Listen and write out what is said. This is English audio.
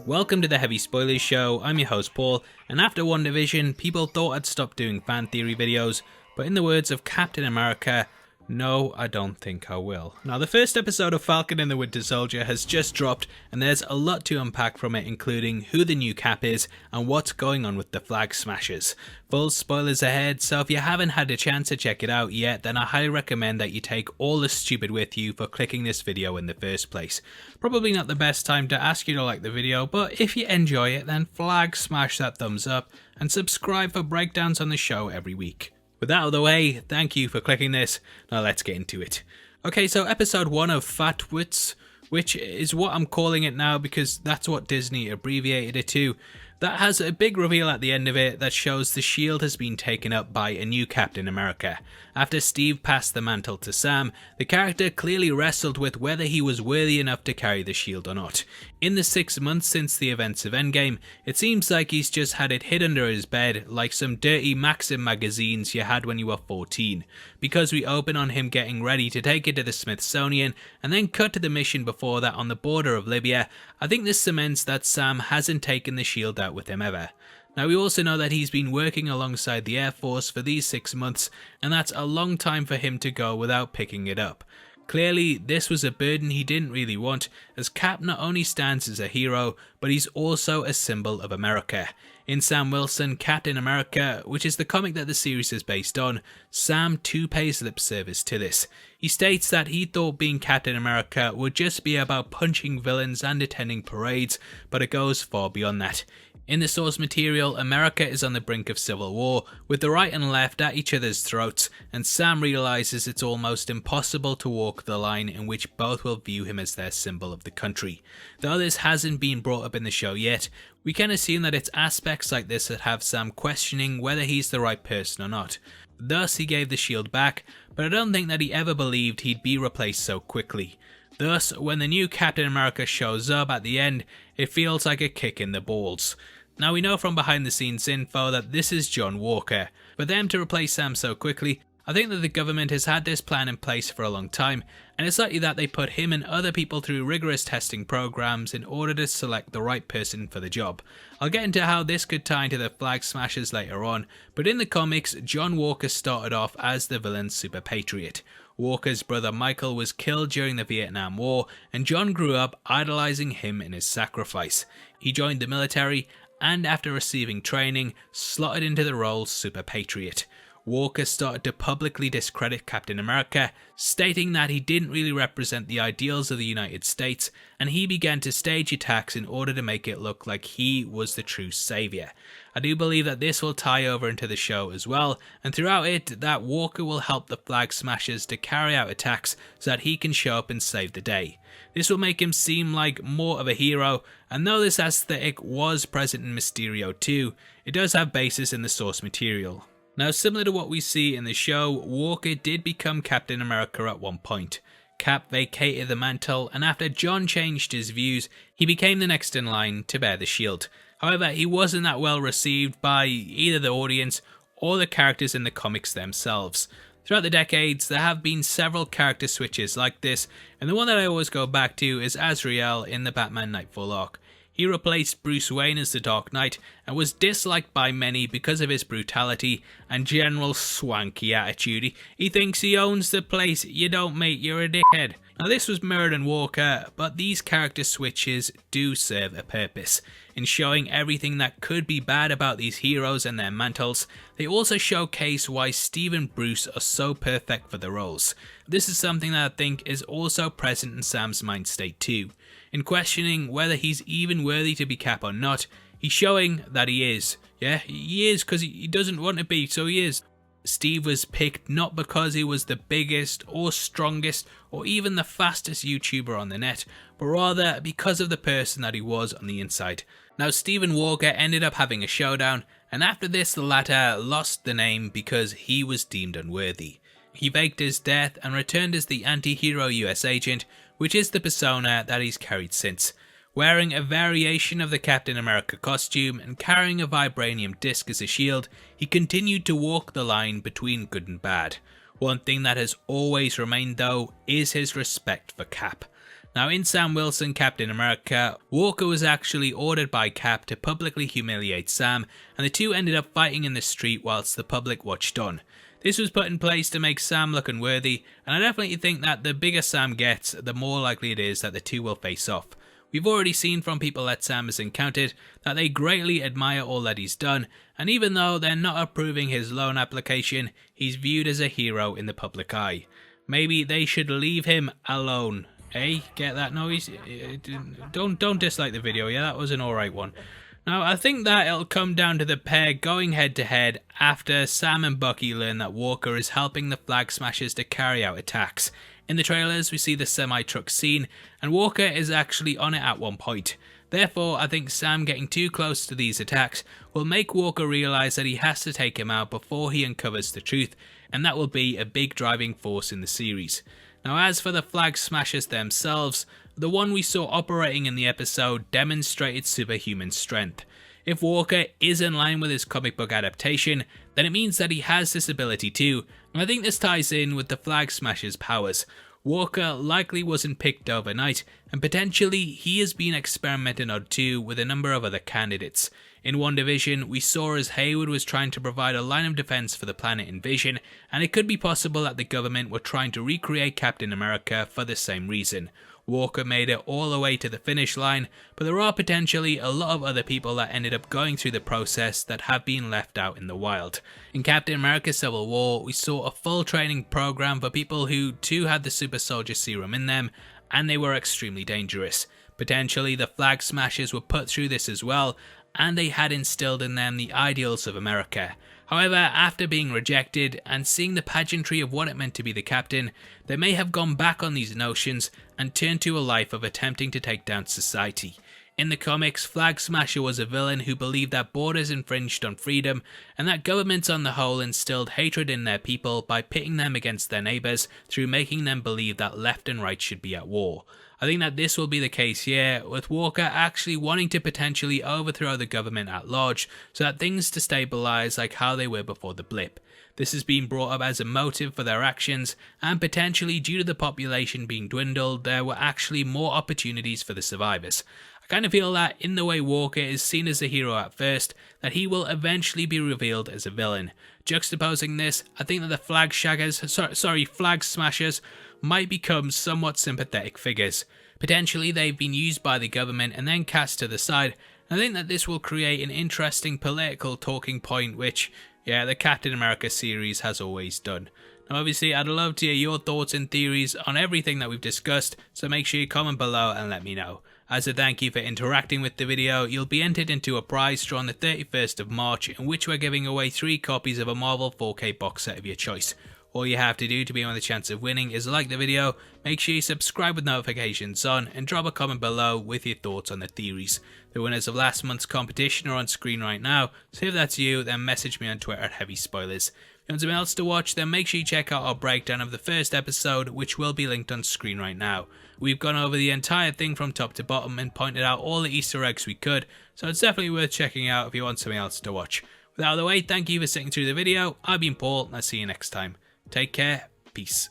Welcome to the Heavy Spoilers Show. I'm your host Paul, and after WandaVision, people thought I'd stop doing fan theory videos, but in the words of Captain America, no, I don't think I will. Now, the first episode of Falcon and the Winter Soldier has just dropped, and there's a lot to unpack from it, including who the new Cap is and what's going on with the Flag Smashers. Full spoilers ahead, so if you haven't had a chance to check it out yet, then I highly recommend that you take all the stupid with you for clicking this video in the first place. Probably not the best time to ask you to like the video, but if you enjoy it, then flag smash that thumbs up and subscribe for breakdowns on the show every week. With that out of the way, thank you for clicking this. Now let's get into it. Okay, so episode 1 of Fatwits, which is what I'm calling it now because that's what Disney abbreviated it to, that has a big reveal at the end of it that shows the shield has been taken up by a new Captain America. After Steve passed the mantle to Sam, the character clearly wrestled with whether he was worthy enough to carry the shield or not. In the 6 months since the events of Endgame, it seems like he's just had it hid under his bed like some dirty Maxim magazines you had when you were 14. Because we open on him getting ready to take it to the Smithsonian and then cut to the mission before that on the border of Libya, I think this cements that Sam hasn't taken the shield out with him ever. Now, we also know that he's been working alongside the Air Force for these 6 months, and that's a long time for him to go without picking it up. Clearly, this was a burden he didn't really want, as Cap not only stands as a hero, but he's also a symbol of America. In Sam Wilson, Captain America, which is the comic that the series is based on, Sam too pays lip service to this. He states that he thought being Captain America would just be about punching villains and attending parades, but it goes far beyond that. In the source material, America is on the brink of civil war, with the right and left at each other's throats, and Sam realises it's almost impossible to walk the line in which both will view him as their symbol of the country. Though this hasn't been brought up in the show yet, we can assume that it's aspects like this that have Sam questioning whether he's the right person or not. Thus, he gave the shield back, but I don't think that he ever believed he'd be replaced so quickly. Thus, when the new Captain America shows up at the end, it feels like a kick in the balls. Now, we know from behind the scenes info that this is John Walker. For them to replace Sam so quickly, I think that the government has had this plan in place for a long time, and it's likely that they put him and other people through rigorous testing programs in order to select the right person for the job. I'll get into how this could tie into the Flag Smashers later on, but in the comics, John Walker started off as the villain Super Patriot. Walker's brother Michael was killed during the Vietnam War, and John grew up idolizing him in his sacrifice. He joined the military, and after receiving training, slotted into the role Super Patriot. Walker started to publicly discredit Captain America, stating that he didn't really represent the ideals of the United States, and he began to stage attacks in order to make it look like he was the true saviour. I do believe that this will tie over into the show as well, and throughout it, that Walker will help the Flag Smashers to carry out attacks so that he can show up and save the day. This will make him seem like more of a hero, and though this aesthetic was present in Mysterio 2, it does have basis in the source material. Now, similar to what we see in the show, Walker did become Captain America at one point. Cap vacated the mantle, and after John changed his views, he became the next in line to bear the shield. However, he wasn't that well received by either the audience or the characters in the comics themselves. Throughout the decades, there have been several character switches like this, and the one that I always go back to is Azrael in the Batman Nightfall arc. He replaced Bruce Wayne as the Dark Knight and was disliked by many because of his brutality and general swanky attitude. He thinks he owns the place. You don't, mate, you're a dickhead. Now, this was mirrored in Walker, but these character switches do serve a purpose. In showing everything that could be bad about these heroes and their mantles, they also showcase why Steve and Bruce are so perfect for the roles. This is something that I think is also present in Sam's mind state too. In questioning whether he's even worthy to be Cap or not, he's showing that he is. Yeah, he is because he doesn't want to be, so he is. Steve was picked not because he was the biggest or strongest or even the fastest YouTuber on the net, but rather because of the person that he was on the inside. Now, Steve and Walker ended up having a showdown, and after this the latter lost the name because he was deemed unworthy. He faked his death and returned as the anti-hero US agent, which is the persona that he's carried since. Wearing a variation of the Captain America costume and carrying a vibranium disc as a shield, he continued to walk the line between good and bad. One thing that has always remained though is his respect for Cap. Now in Sam Wilson Captain America, Walker was actually ordered by Cap to publicly humiliate Sam, and the two ended up fighting in the street whilst the public watched on. This was put in place to make Sam look unworthy, and I definitely think that the bigger Sam gets, the more likely it is that the two will face off. We've already seen from people that Sam has encountered that they greatly admire all that he's done, and even though they're not approving his loan application, he's viewed as a hero in the public eye. Maybe they should leave him alone. Hey, get that noise? Don't dislike the video, yeah, that was an alright one. Now, I think that it'll come down to the pair going head to head after Sam and Bucky learn that Walker is helping the Flag Smashers to carry out attacks. In the trailers, we see the semi-truck scene, and Walker is actually on it at one point. Therefore, I think Sam getting too close to these attacks will make Walker realise that he has to take him out before he uncovers the truth, and that will be a big driving force in the series. Now, as for the Flag Smashers themselves, the one we saw operating in the episode demonstrated superhuman strength. If Walker is in line with his comic book adaptation, then it means that he has this ability too, and I think this ties in with the Flag Smashers' powers. Walker likely wasn't picked overnight, and potentially he has been experimented on too with a number of other candidates. In WandaVision, we saw as Hayward was trying to provide a line of defense for the planet in Vision, and it could be possible that the government were trying to recreate Captain America for the same reason. Walker made it all the way to the finish line, but there are potentially a lot of other people that ended up going through the process that have been left out in the wild. In Captain America Civil War, we saw a full training program for people who too had the super soldier serum in them, and they were extremely dangerous. Potentially the Flag Smashers were put through this as well, and they had instilled in them the ideals of America. However, after being rejected and seeing the pageantry of what it meant to be the captain, they may have gone back on these notions and turned to a life of attempting to take down society. In the comics, Flag Smasher was a villain who believed that borders infringed on freedom, and that governments on the whole instilled hatred in their people by pitting them against their neighbours through making them believe that left and right should be at war. I think that this will be the case here, with Walker actually wanting to potentially overthrow the government at large so that things destabilise like how they were before the blip. This has been brought up as a motive for their actions, and potentially due to the population being dwindled, there were actually more opportunities for the survivors. I kind of feel that in the way Walker is seen as a hero at first, that he will eventually be revealed as a villain. Juxtaposing this, I think that the Flag Smashers might become somewhat sympathetic figures. Potentially they've been used by the government and then cast to the side, and I think that this will create an interesting political talking point which, yeah, the Captain America series has always done. Now obviously I'd love to hear your thoughts and theories on everything that we've discussed, so make sure you comment below and let me know. As a thank you for interacting with the video, you'll be entered into a prize draw on the 31st of March in which we're giving away 3 copies of a Marvel 4K box set of your choice. All you have to do to be on the chance of winning is like the video, make sure you subscribe with notifications on, and drop a comment below with your thoughts on the theories. The winners of last month's competition are on screen right now, so if that's you, then message me on Twitter at Heavy Spoilers. If you want something else to watch, then make sure you check out our breakdown of the first episode, which will be linked on screen right now. We've gone over the entire thing from top to bottom and pointed out all the Easter eggs we could, so it's definitely worth checking out if you want something else to watch. With that out of the way, thank you for sitting through the video. I've been Paul, and I'll see you next time. Take care, peace.